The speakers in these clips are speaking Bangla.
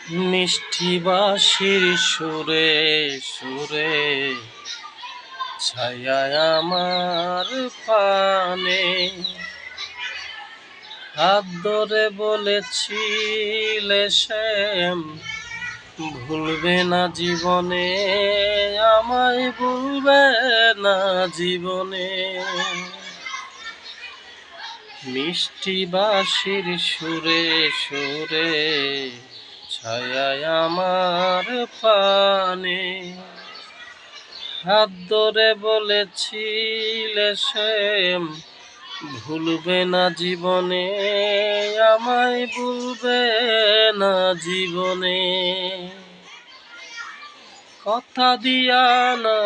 মিষ্টি বাঁশির সুরে সুরে ছায়ায় আমার পানে হাত ধরে বলেছিলে শ্যাম ভুলবে না জীবনে, আমায় ভুলবে না জীবনে। মিষ্টি বাঁশির সুরে সুরে ছায়ায় আমার পানে হাত ধরে বলেছিলে শ্যাম ভুলবে না জীবনে, আমায় ভুলবে না জীবনে। কথা দিয়া না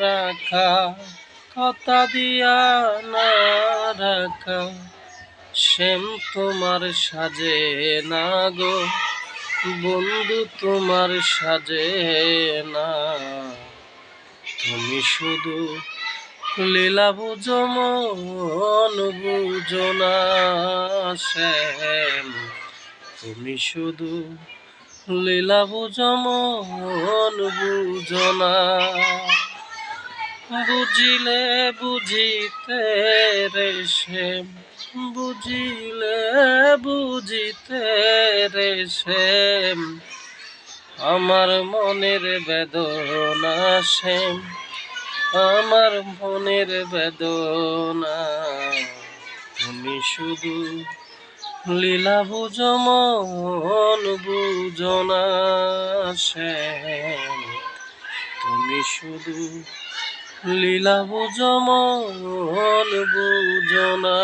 রাখা, কথা দিয়া না রাখা শ্যাম তোমার সাজে না গো বন্ধু, তোমার সাজে না। তুমি শুধু লীলা বুঝো মন বুঝো না শ্যাম, তুমি শুধু লীলা বুঝো মন বুঝো না। বুঝিলে বুঝিতে রে শ্যাম, বুঝিলে বুঝিতে রে শ্যাম আমার মনের বেদনা শ্যাম, আমার মনের বেদনা। তুমি শুধু লীলা বুঝো মন বুঝো না শ্যাম, তুমি শুধু লীলা বুঝো মন বুঝো না।